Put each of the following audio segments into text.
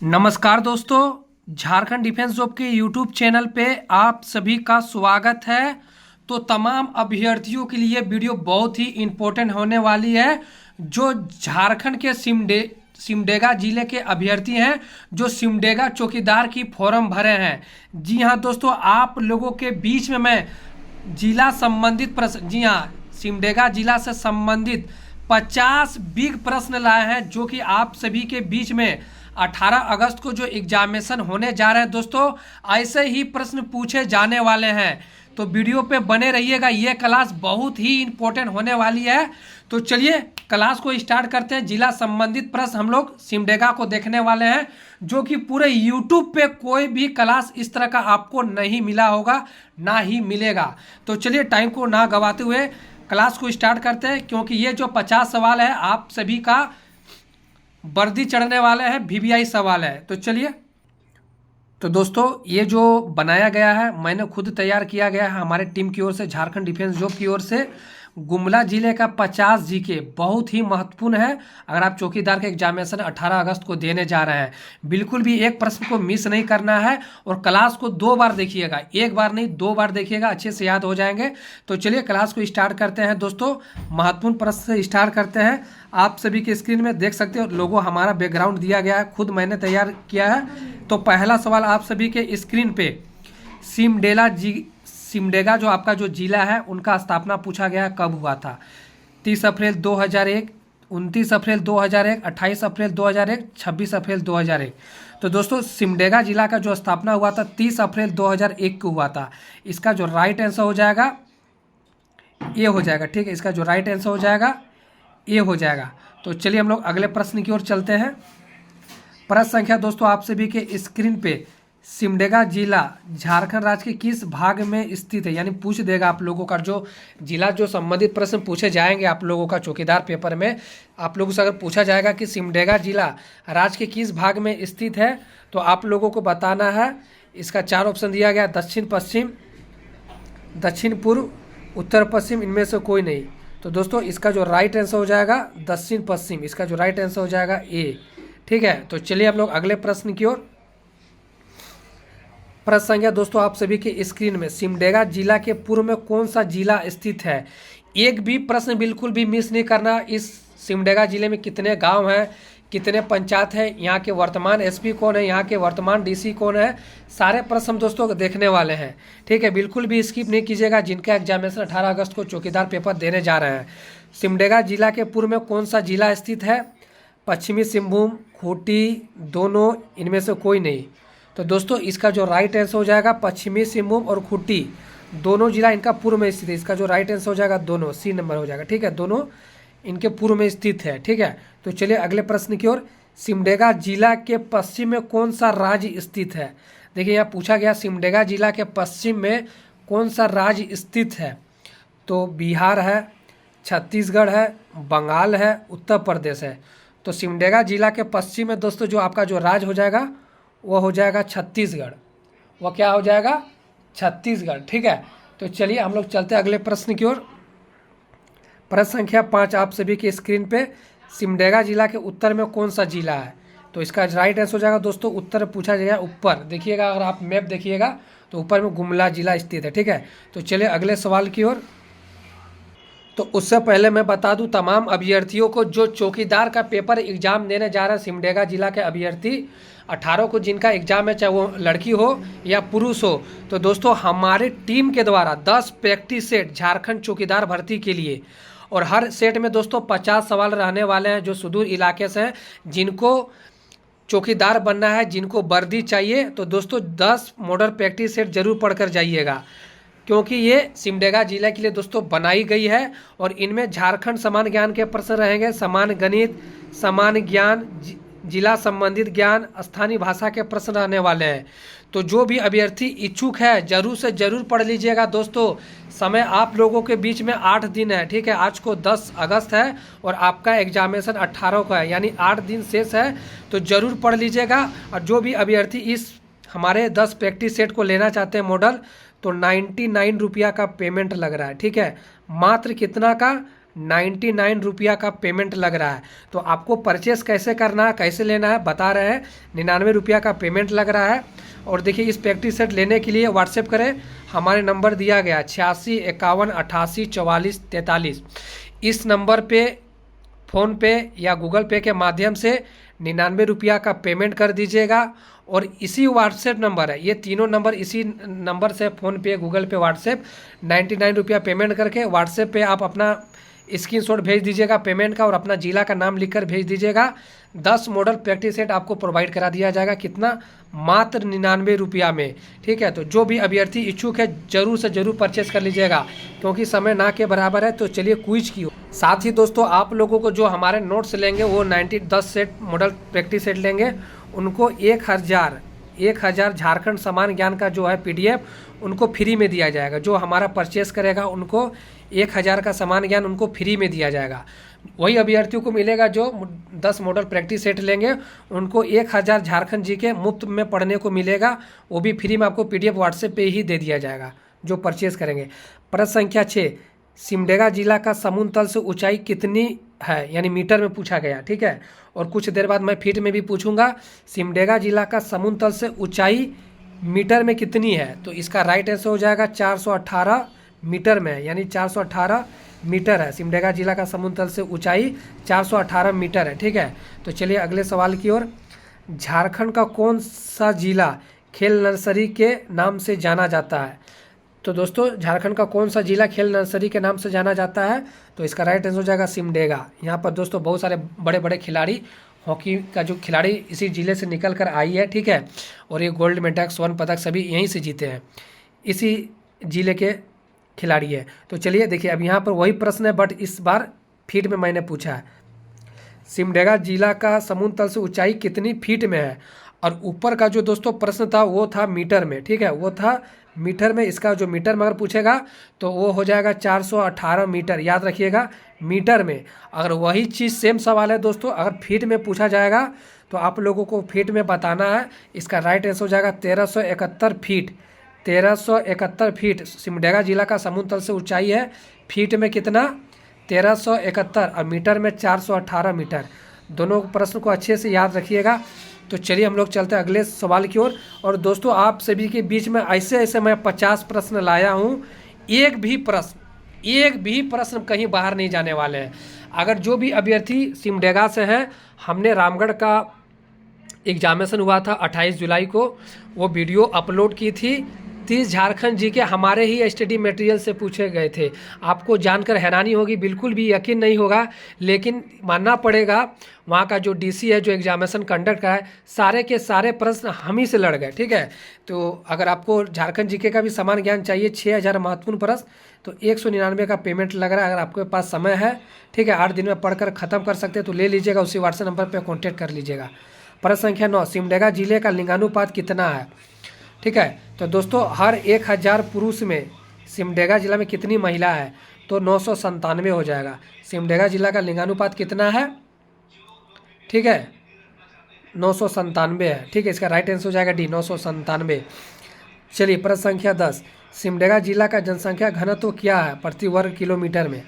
नमस्कार दोस्तों, Jharkhand defence job के यूट्यूब चैनल पे आप सभी का स्वागत है। तो तमाम अभ्यर्थियों के लिए वीडियो बहुत ही इम्पोर्टेंट होने वाली है। जो झारखंड के सिमडेगा जिले के अभ्यर्थी हैं, जो सिमडेगा चौकीदार की फॉर्म भरे हैं। जी हाँ दोस्तों, आप लोगों के बीच में मैं जिला संबंधित प्रश्न, जी हाँ, सिमडेगा जिला से संबंधित 50 बिग प्रश्न लाए हैं, जो कि आप सभी के बीच में 18 अगस्त को जो एग्जामिनेशन होने जा रहे हैं दोस्तों, ऐसे ही प्रश्न पूछे जाने वाले हैं। तो वीडियो पे बने रहिएगा, ये क्लास बहुत ही इंपॉर्टेंट होने वाली है। तो चलिए क्लास को स्टार्ट करते हैं। जिला संबंधित प्रश्न हम लोग सिमडेगा को देखने वाले हैं, जो कि पूरे यूट्यूब पे कोई भी क्लास इस तरह का आपको नहीं मिला होगा, ना ही मिलेगा। तो चलिए टाइम को ना गवाते हुए क्लास को स्टार्ट करते हैं, क्योंकि ये जो 50 सवाल है आप सभी का वर्दी चढ़ने वाले हैं, वीवीआई सवाल है। तो चलिए, तो दोस्तों ये जो बनाया गया है मैंने खुद तैयार किया गया है हमारे टीम की ओर से, झारखंड डिफेंस जॉब की ओर से। गुमला जिले का 50 जीके बहुत ही महत्वपूर्ण है। अगर आप चौकीदार के एग्जामिनेशन 18 अगस्त को देने जा रहे हैं, बिल्कुल भी एक प्रश्न को मिस नहीं करना है। और क्लास को 2 बार देखिएगा, एक बार नहीं 2 बार देखिएगा, अच्छे से याद हो जाएंगे। तो चलिए क्लास को स्टार्ट करते हैं दोस्तों। महत्वपूर्ण प्रश्न से स्टार्ट करते हैं। आप सभी के स्क्रीन में देख सकते हो, लोगो हमारा बैकग्राउंड दिया गया है, खुद मैंने तैयार किया है। तो पहला सवाल आप सभी के स्क्रीन पे, सिमडेगा जो आपका जो जिला है उनका स्थापना पूछा गया है, कब हुआ था? 30 अप्रैल 2001, 29 अप्रैल 2001, 28 अप्रैल 2001, 26 अप्रैल 2001। तो दोस्तों सिमडेगा जिला का जो स्थापना हुआ था 30 अप्रैल 2001 को हुआ था। इसका जो राइट आंसर हो जाएगा ये हो जाएगा, ठीक है। इसका जो राइट आंसर हो जाएगा ये हो जाएगा। तो चलिए हम लोग अगले प्रश्न की ओर चलते हैं। प्रश्न संख्या दोस्तों आप सभी के स्क्रीन पे, सिमडेगा जिला झारखंड राज्य के किस भाग में स्थित है? यानी पूछ देगा आप लोगों का जो जिला, जो संबंधित प्रश्न पूछे जाएंगे आप लोगों का चौकीदार पेपर में। आप लोगों से अगर पूछा जाएगा कि सिमडेगा जिला राज्य के किस भाग में स्थित है, तो आप लोगों को बताना है। इसका 4 ऑप्शन दिया गया, दक्षिण पश्चिम, दक्षिण पूर्व, उत्तर पश्चिम, इनमें से कोई नहीं। तो दोस्तों इसका जो राइट आंसर हो जाएगा दक्षिण पश्चिम, इसका जो राइट आंसर हो जाएगा ए, ठीक है। तो चलिए हम लोग अगले प्रश्न की ओर। प्रश्न संख्या दोस्तों आप सभी के स्क्रीन में, सिमडेगा जिला के पूर्व में कौन सा जिला स्थित है? एक भी प्रश्न बिल्कुल भी मिस नहीं करना। इस सिमडेगा जिले में कितने गांव हैं, कितने पंचायत हैं, यहाँ के वर्तमान एसपी कौन है, यहाँ के वर्तमान डीसी कौन है, सारे प्रश्न हम दोस्तों देखने वाले हैं, ठीक है। बिल्कुल भी स्किप नहीं कीजिएगा जिनका एग्जामिनेशन 18 अगस्त को चौकीदार पेपर देने जा रहे हैं। सिमडेगा जिला के पूर्व में कौन सा जिला स्थित है? पश्चिमी सिंहभूम, खूंटी, दोनों, इनमें से कोई नहीं। तो दोस्तों इसका जो राइट आंसर हो जाएगा पश्चिमी सिंहभूम और खूंटी दोनों जिला इनका पूर्व में स्थित है। इसका जो राइट आंसर हो जाएगा दोनों, सी नंबर हो जाएगा, ठीक है। दोनों इनके पूर्व में स्थित है, ठीक है। तो चलिए अगले प्रश्न की ओर। सिमडेगा जिला के पश्चिम में कौन सा राज्य स्थित है? देखिए यहाँ पूछा गया सिमडेगा जिला के पश्चिम में कौन सा राज्य स्थित है। तो बिहार है, छत्तीसगढ़ है, बंगाल है, उत्तर प्रदेश है। तो सिमडेगा जिला के पश्चिम में दोस्तों जो आपका जो राज्य हो जाएगा वो हो जाएगा छत्तीसगढ़। वो क्या हो जाएगा? छत्तीसगढ़, ठीक है। तो चलिए हम लोग चलते हैं अगले प्रश्न की ओर। प्रश्न संख्या 5 आप सभी के स्क्रीन पे, सिमडेगा जिला के उत्तर में कौन सा जिला है? तो इसका राइट आंसर हो जाएगा दोस्तों, उत्तर पूछा जाएगा ऊपर। देखिएगा अगर आप मैप देखिएगा तो ऊपर में गुमला जिला स्थित है, ठीक है। तो चलिए अगले सवाल की ओर। तो उससे पहले मैं बता दूं तमाम अभ्यर्थियों को, जो चौकीदार का पेपर एग्जाम देने जा रहे हैं सिमडेगा जिला के अभ्यर्थी 18 को जिनका एग्जाम है, चाहे वो लड़की हो या पुरुष हो, तो दोस्तों हमारे टीम के द्वारा 10 प्रैक्टिस सेट झारखंड चौकीदार भर्ती के लिए, और हर सेट में दोस्तों 50 सवाल रहने वाले हैं। जो सुदूर इलाके से हैं, जिनको चौकीदार बनना है, जिनको वर्दी चाहिए, तो दोस्तों 10 मॉडल प्रैक्टिस सेट जरूर पढ़कर जाइएगा, क्योंकि ये सिमडेगा जिला के लिए दोस्तों बनाई गई है। और इनमें झारखंड समान ज्ञान के प्रश्न रहेंगे, समान गणित, समान ज्ञान, जिला संबंधित ज्ञान, स्थानीय भाषा के प्रश्न रहने वाले हैं। तो जो भी अभ्यर्थी इच्छुक है जरूर से जरूर पढ़ लीजिएगा दोस्तों। समय आप लोगों के बीच में 8 दिन है, ठीक है। आज को 10 अगस्त है और आपका एग्जामिनेशन 18 को है, यानी 8 दिन शेष है। तो जरूर पढ़ लीजिएगा। और जो भी अभ्यर्थी इस हमारे 10 प्रैक्टिस सेट को लेना चाहते हैं मॉडल, तो 99 रुपया का पेमेंट लग रहा है, ठीक है। मात्र कितना का? 99 रुपया का पेमेंट लग रहा है। तो आपको परचेस कैसे करना है, कैसे लेना है बता रहे हैं। 99 रुपया का पेमेंट लग रहा है। और देखिए इस प्रैक्टिस सेट लेने के लिए व्हाट्सएप करें, हमारे नंबर दिया गया 86 51 88 44 43। इस नंबर पे फ़ोन पे या गूगल पे के माध्यम से 99 रुपया का पेमेंट कर दीजिएगा। और इसी व्हाट्सएप नंबर है, ये तीनों नंबर इसी नंबर से फ़ोन पे गूगल पे व्हाट्सएप 99 रुपया पेमेंट करके व्हाट्सएप पे आप अपना स्क्रीनशॉट भेज दीजिएगा पेमेंट का और अपना ज़िला का नाम लिखकर भेज दीजिएगा। 10 मॉडल प्रैक्टिस सेट आपको प्रोवाइड करा दिया जाएगा। कितना? मात्र 99 रुपया में। ठीक है, तो जो भी अभ्यर्थी इच्छुक है जरूर से जरूर परचेस कर लीजिएगा, क्योंकि समय ना के बराबर है। तो चलिए क्विज की। साथ ही दोस्तों आप लोगों को जो हमारे नोट्स लेंगे वो 10 सेट मॉडल प्रैक्टिस सेट लेंगे, उनको 1000 झारखंड समान ज्ञान का जो है PDF उनको फ्री में दिया जाएगा। जो हमारा परचेस करेगा उनको 1000 का समान ज्ञान उनको फ्री में दिया जाएगा। वही अभ्यर्थियों को मिलेगा जो 10 मॉडल प्रैक्टिस सेट लेंगे, उनको 1000 झारखंड GK मुफ्त में पढ़ने को मिलेगा। वो भी फ्री में आपको PDF व्हाट्सएप पे ही दे दिया जाएगा जो परचेस करेंगे। प्रश्न संख्या 6, सिमडेगा जिला का समुद्र तल से ऊंचाई कितनी है, यानी मीटर में पूछा गया। ठीक है, और कुछ देर बाद मैं फीट में भी पूछूंगा। सिमडेगा जिला का समुद्र तल से ऊंचाई मीटर में कितनी है, तो इसका राइट आंसर हो जाएगा 418 मीटर में, यानी 418 मीटर है। सिमडेगा जिला का समुद्र तल से ऊंचाई 418 मीटर है। ठीक है, तो चलिए अगले सवाल की ओर। झारखंड का कौन सा जिला खेल नर्सरी के नाम से जाना जाता है? तो दोस्तों झारखंड का कौन सा जिला खेल नर्सरी के नाम से जाना जाता है, तो इसका राइट आंसर हो जाएगा सिमडेगा। यहाँ पर दोस्तों बहुत सारे बड़े बड़े खिलाड़ी, हॉकी का जो खिलाड़ी इसी जिले से निकल कर आई है। ठीक है, और ये गोल्ड मेडल स्वर्ण पदक सभी यहीं से जीते हैं, इसी जिले के खिलाड़ी है। तो चलिए देखिए अब यहाँ पर वही प्रश्न है, बट इस बार फीट में मैंने पूछा है। सिमडेगा जिला का समुद्र तल से ऊंचाई कितनी फीट में है, और ऊपर का जो दोस्तों प्रश्न था वो था मीटर में। ठीक है, वो था मीटर में। इसका जो मीटर में अगर पूछेगा तो वो हो जाएगा 418 मीटर, याद रखिएगा मीटर में। अगर वही चीज़ सेम सवाल है दोस्तों, अगर फीट में पूछा जाएगा तो आप लोगों को फीट में बताना है। इसका राइट आंसर हो जाएगा 1371 फीट। 1371 फीट सिमडेगा जिला का समुद्र तल से ऊंचाई है। फीट में कितना? 1371, और मीटर में 418 मीटर। दोनों प्रश्न को अच्छे से याद रखिएगा। तो चलिए हम लोग चलते हैं अगले सवाल की ओर। और दोस्तों आप सभी के बीच में ऐसे ऐसे मैं 50 प्रश्न लाया हूँ, एक भी प्रश्न कहीं बाहर नहीं जाने वाले हैं। अगर जो भी अभ्यर्थी सिमडेगा से हैं, हमने रामगढ़ का एग्जामिनेशन हुआ था 28 जुलाई को, वो वीडियो अपलोड की थी। 30 झारखंड GK हमारे ही स्टडी मटेरियल से पूछे गए थे। आपको जानकर हैरानी होगी, बिल्कुल भी यकीन नहीं होगा, लेकिन मानना पड़ेगा वहाँ का जो DC है, जो एग्जामिनेशन कंडक्ट करा है, सारे के सारे प्रश्न हम ही से लड़ गए। ठीक है, तो अगर आपको झारखंड GK का भी समान ज्ञान चाहिए, 6000 महत्वपूर्ण प्रश्न, तो 199 का पेमेंट लग रहा है। अगर आपके पास समय है, ठीक है, 8 दिन में पढ़कर ख़त्म कर सकते हैं, तो ले लीजिएगा। उसी व्हाट्सएप नंबर पर कॉन्टैक्ट कर लीजिएगा। प्रश्न संख्या 9, सिमडेगा जिले का लिंगानुपात कितना है? ठीक है, तो दोस्तों हर 1000 पुरुष में सिमडेगा जिला में कितनी महिला है, तो 997 हो जाएगा। सिमडेगा जिला का लिंगानुपात कितना है? ठीक है, 997 है। ठीक है, इसका राइट आंसर हो जाएगा D, 997। चलिए प्रश्न संख्या 10, सिमडेगा जिला का जनसंख्या घनत्व क्या है प्रति वर्ग किलोमीटर में?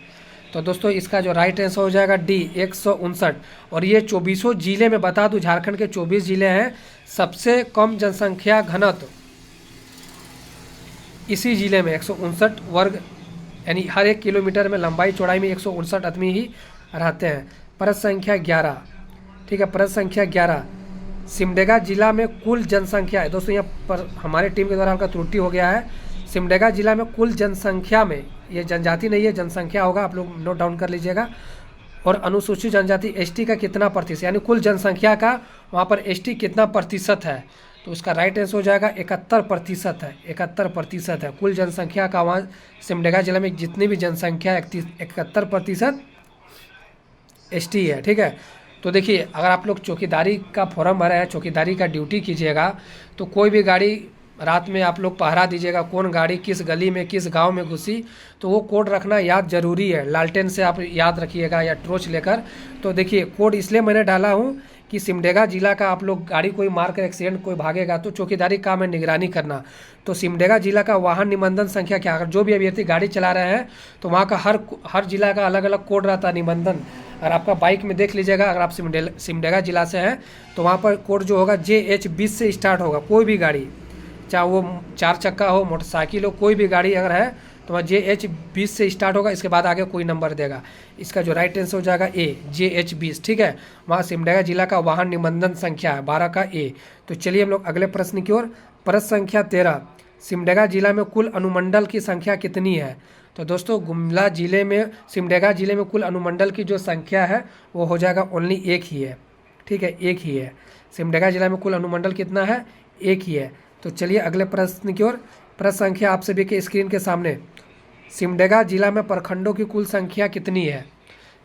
तो दोस्तों इसका जो राइट आंसर हो जाएगा D, 159। और ये 24 जिले में बता दूं, झारखंड के 24 जिले हैं, सबसे कम जनसंख्या घनत्व इसी जिले में 159 वर्ग, यानी हर 1 किलोमीटर में लंबाई चौड़ाई में 159 आदमी ही रहते हैं। प्रश्न संख्या 11, ठीक है, प्रश्न संख्या 11, सिमडेगा जिला में कुल जनसंख्या है। दोस्तों यहाँ पर हमारे टीम के द्वारा हल्का त्रुटि हो गया है। सिमडेगा जिला में कुल जनसंख्या में, ये जनजाति नहीं है, जनसंख्या होगा, आप लोग नोट डाउन कर लीजिएगा। और अनुसूचित जनजाति ST का कितना प्रतिशत, यानी कुल जनसंख्या का वहाँ पर ST कितना प्रतिशत है, तो उसका राइट आंसर हो जाएगा 71% है। 71% है कुल जनसंख्या का वहाँ सिमडेगा जिला में जितनी भी जनसंख्या है 71% ST है। ठीक है, तो देखिए अगर आप लोग चौकीदारी का फॉर्म भरा है, चौकीदारी का ड्यूटी कीजिएगा, तो कोई भी गाड़ी रात में आप लोग पहरा दीजिएगा, कौन गाड़ी किस गली में किस गांव में घुसी, तो वो कोड रखना याद जरूरी है। लालटेन से आप याद रखिएगा या टॉर्च लेकर। तो देखिए कोड इसलिए मैंने डाला हूँ कि सिमडेगा जिला का आप लोग गाड़ी कोई मार कर एक्सीडेंट कोई भागेगा तो चौकीदारी काम है निगरानी करना। तो सिमडेगा जिला का वाहन निबंधन संख्या क्या, अगर जो भी अभ्यर्थी गाड़ी चला रहे हैं तो वहाँ का हर जिला का अलग अलग कोड रहता है निबंधन। अगर आपका बाइक में देख लीजिएगा, अगर आप सिमडेगा जिला से हैं तो वहाँ पर कोड जो होगा JH20 से स्टार्ट होगा। कोई भी गाड़ी, चाहे वो 4 चक्का हो, मोटरसाइकिल हो, कोई भी गाड़ी अगर है तो वहाँ JH20 से स्टार्ट होगा, इसके बाद आगे कोई नंबर देगा। इसका जो राइट आंसर हो जाएगा A, JH20, ठीक है। वहाँ सिमडेगा जिला का वाहन निबंधन संख्या है 12 का A। तो चलिए हम लोग अगले प्रश्न की ओर। प्रश्न संख्या 13, सिमडेगा जिला में कुल अनुमंडल की संख्या कितनी है। तो दोस्तों सिमडेगा जिले में कुल अनुमंडल की जो संख्या है वो हो जाएगा ओनली एक ही है, ठीक है, एक ही है। सिमडेगा जिला में कुल अनुमंडल कितना है, एक ही है। तो चलिए अगले प्रश्न की ओर। प्रश्न संख्या आप सभी के स्क्रीन के सामने, सिमडेगा जिला में प्रखंडों की कुल संख्या कितनी है।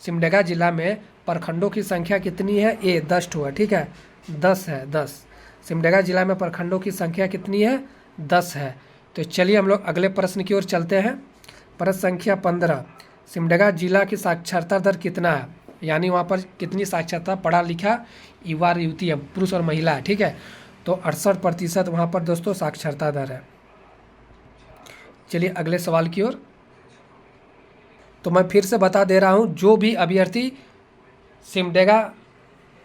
सिमडेगा जिला में प्रखंडों की संख्या कितनी है, ए 10 ठो है, ठीक है, 10 है, 10। सिमडेगा जिला में प्रखंडों की संख्या कितनी है, 10 है। तो चलिए हम लोग अगले प्रश्न की ओर चलते हैं। प्रश्न संख्या 15, सिमडेगा जिला की साक्षरता दर कितना है, यानी वहाँ पर कितनी साक्षरता, पढ़ा लिखा युवा युवती है, पुरुष और महिला है, ठीक है। तो 68% वहाँ पर दोस्तों साक्षरता दर है। चलिए अगले सवाल की ओर। तो मैं फिर से बता दे रहा हूँ, जो भी अभ्यर्थी सिमडेगा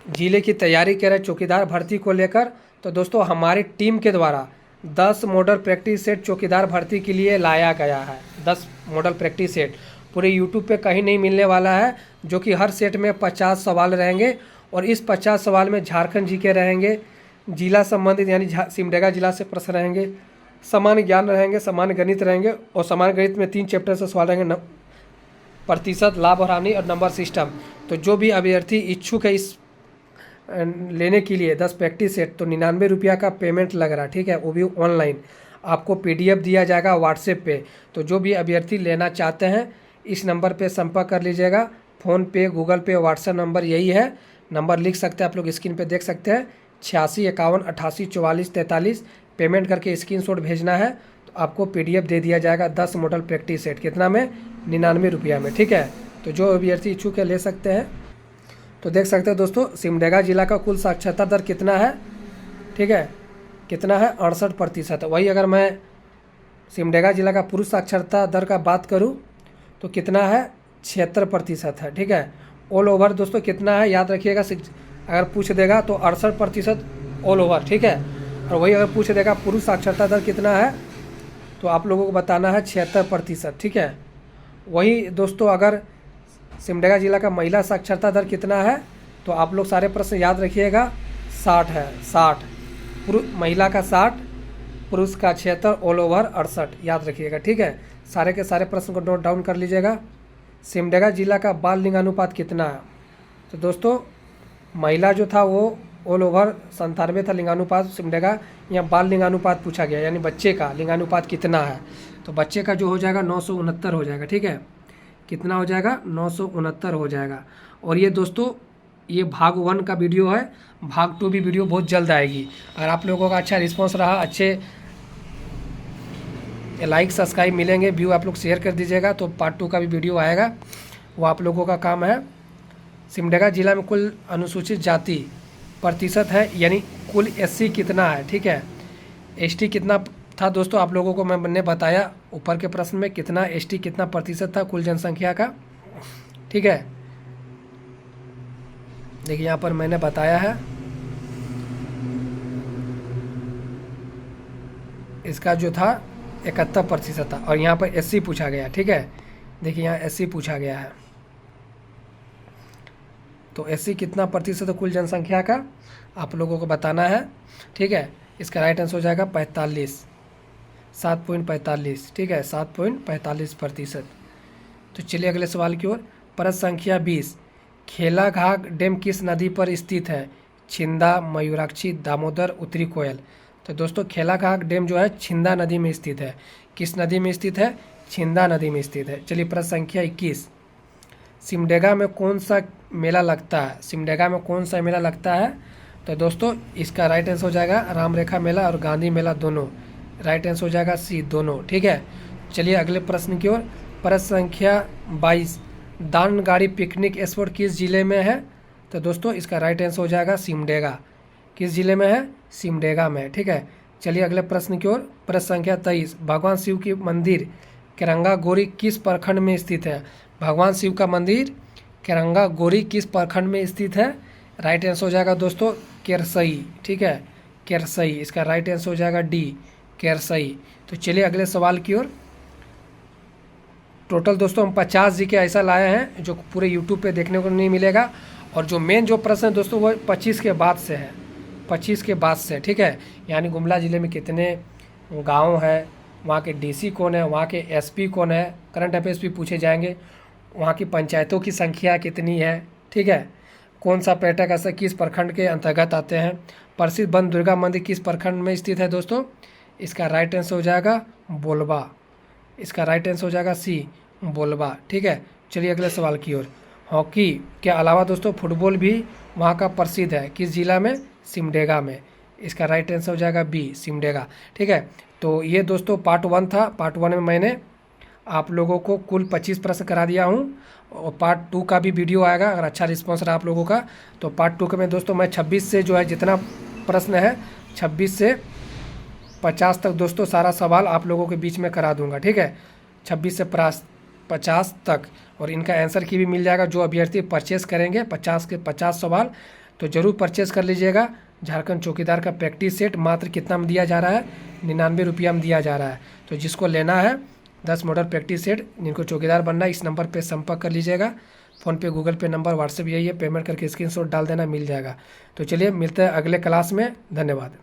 जिले की तैयारी कर रहे चौकीदार भर्ती को लेकर, तो दोस्तों हमारी टीम के द्वारा 10 मॉडल प्रैक्टिस सेट चौकीदार भर्ती के लिए लाया गया है। 10 मॉडल प्रैक्टिस सेट पूरे यूट्यूब पे कहीं नहीं मिलने वाला है, जो कि हर सेट में 50 सवाल रहेंगे और इस 50 सवाल में झारखंड जीके रहेंगे, जिला संबंधित यानी सिमडेगा जिला से प्रश्न रहेंगे, सामान्य ज्ञान रहेंगे, सामान्य गणित रहेंगे और सामान्य गणित में 3 चैप्टर से सवाल रहेंगे, प्रतिशत, लाभ और हानि और नंबर सिस्टम। तो जो भी अभ्यर्थी इच्छुक है इस लेने के लिए 10 प्रैक्टिस सेट, तो 99 रुपया का पेमेंट लग रहा है, ठीक है, वो भी ऑनलाइन। आपको PDF दिया जाएगा व्हाट्सएप पे। तो जो भी अभ्यर्थी लेना चाहते हैं इस नंबर पे संपर्क कर लीजिएगा। फ़ोनपे, गूगल पे, व्हाट्सएप नंबर यही है, नंबर लिख सकते हैं आप लोग, स्क्रीन पे देख सकते हैं, 86 51 88 44 43। पेमेंट करके स्क्रीनशॉट भेजना है तो आपको PDF दे दिया जाएगा 10 मॉडल प्रैक्टिस सेट, कितना में, 99 रुपया में, ठीक है। तो जो अभ्यर्थी इच्छुक है ले सकते हैं। तो देख सकते हैं दोस्तों सिमडेगा जिला का कुल साक्षरता दर कितना है, ठीक है, कितना है, 68%। वही अगर मैं सिमडेगा जिला का पुरुष साक्षरता दर का बात करूं तो कितना है, 76% है, ठीक है। ऑल ओवर दोस्तों कितना है याद रखिएगा, अगर पूछ देगा तो 68% ऑल ओवर, ठीक है। और वही अगर पूछ देगा पुरुष साक्षरता दर कितना है तो आप लोगों को बताना है 76%, ठीक है। वही दोस्तों अगर सिमडेगा जिला का महिला साक्षरता दर कितना है तो आप लोग सारे प्रश्न याद रखिएगा, 60 है, 60 महिला का 60, पुरुष का 76, ऑल ओवर 68 याद रखिएगा, ठीक है। सारे के सारे प्रश्न को नोट डाउन कर लीजिएगा। सिमडेगा जिला का बाल लिंगानुपात कितना है। तो दोस्तों महिला जो था वो ऑल ओवर 97 था लिंगानुपात सिमडेगा, यहाँ बाल लिंगानुपात पूछा गया यानी बच्चे का लिंगानुपात कितना है। तो बच्चे का जो हो जाएगा 969 हो जाएगा, ठीक है, कितना हो जाएगा, 969 हो जाएगा। और ये दोस्तों ये भाग 1 का वीडियो है, भाग 2 भी वीडियो बहुत जल्द आएगी। अगर आप लोगों का अच्छा रिस्पांस रहा, अच्छे लाइक सब्सक्राइब मिलेंगे, व्यू आप लोग शेयर कर दीजिएगा तो पार्ट 2 का भी वीडियो आएगा, वो आप लोगों का काम है। सिमडेगा जिला में कुल अनुसूचित जाति प्रतिशत है, यानी कुल SC कितना है, ठीक है। ST कितना था दोस्तों आप लोगों को मैंने बताया ऊपर के प्रश्न में, कितना ST कितना प्रतिशत था कुल जनसंख्या का, ठीक है। देखिए यहाँ पर मैंने बताया है, इसका जो था 71% था और यहाँ पर SC पूछा गया, ठीक है। देखिए यहाँ SC पूछा गया है, तो SC कितना प्रतिशत है कुल जनसंख्या का आप लोगों को बताना है, ठीक है। इसका राइट आंसर हो जाएगा 7.45, ठीक है, 7.45%। तो चलिए अगले सवाल की ओर। प्रश्न संख्या 20, खेलाघाट डैम किस नदी पर स्थित है। छिंदा, मयूराक्षी, दामोदर, उत्तरी कोयल। तो दोस्तों खेलाघाट डैम जो है छिंदा नदी में स्थित है। किस नदी में स्थित है, छिंदा नदी में स्थित है। चलिए प्रश्न संख्या 21, सिमडेगा में कौन सा मेला लगता है। सिमडेगा में कौन सा मेला लगता है। तो दोस्तों इसका राइट आंसर हो जाएगा राम रेखा मेला और गांधी मेला, दोनों राइट आंसर हो जाएगा C, दोनों, ठीक है। चलिए अगले प्रश्न की ओर। प्रश्न संख्या 22, दानगाड़ी पिकनिक स्पॉट किस जिले में है। तो दोस्तों इसका राइट आंसर हो जाएगा सिमडेगा। किस जिले में है? सिमडेगा में। ठीक है, चलिए अगले प्रश्न की ओर। प्रश्न संख्या 23, भगवान शिव की मंदिर केरंगा गोरी किस प्रखंड में स्थित है? भगवान शिव का मंदिर केरंगा गोरी किस प्रखंड में स्थित है? राइट आंसर हो जाएगा दोस्तों केरसई। ठीक है, केरसई। इसका राइट आंसर हो जाएगा डी, केरसई। तो चलिए अगले सवाल की ओर। टोटल दोस्तों हम 50 जी के ऐसा लाए हैं जो पूरे यूट्यूब पे देखने को नहीं मिलेगा, और जो मेन जो प्रश्न है दोस्तों वो 25 के बाद से है, 25 के बाद से। ठीक है, यानी गुमला ज़िले में कितने गांव हैं, वहाँ के डीसी कौन है, वहाँ के एसपी कौन है, करंट अफेयर्स भी पूछे जाएंगे, वहाँ की पंचायतों की संख्या कितनी है। ठीक है, कौन सा पर्यटक ऐसा किस प्रखंड के अंतर्गत आते हैं, प्रसिद्ध वन दुर्गा मंदिर किस प्रखंड में स्थित है दोस्तों? इसका राइट आंसर हो जाएगा बोलबा। इसका राइट आंसर हो जाएगा सी, बोलबा। ठीक है, चलिए अगले सवाल की ओर। हॉकी के अलावा दोस्तों फुटबॉल भी वहाँ का प्रसिद्ध है, किस जिला में? सिमडेगा में। इसका राइट आंसर हो जाएगा बी, सिमडेगा। ठीक है, तो ये दोस्तों पार्ट 1 था। पार्ट 1 में मैंने आप लोगों को कुल 25 प्रश्न करा दिया हूँ, और पार्ट 2 का भी वीडियो आएगा। अगर अच्छा रिस्पॉन्स रहा आप लोगों का तो पार्ट 2 के में दोस्तों मैं 26 से जो है जितना प्रश्न है 26 से 50 तक दोस्तों सारा सवाल आप लोगों के बीच में करा दूंगा। ठीक है, 26 से 50 तक, और इनका आंसर की भी मिल जाएगा। जो अभ्यर्थी परचेस करेंगे 50 के 50 सवाल तो ज़रूर परचेस कर लीजिएगा। झारखंड चौकीदार का प्रैक्टिस सेट मात्र कितना में दिया जा रहा है? 99 रुपया में दिया जा रहा है। तो जिसको लेना है 10 मॉडल प्रैक्टिस सेट, जिनको चौकीदार बनना है, इस नंबर पे संपर्क कर लीजिएगा। फ़ोनपे, गूगल पे नंबर, व्हाट्सएप यही है, पेमेंट करके स्क्रीनशॉट डाल देना, मिल जाएगा। तो चलिए मिलते हैं अगले क्लास में। धन्यवाद।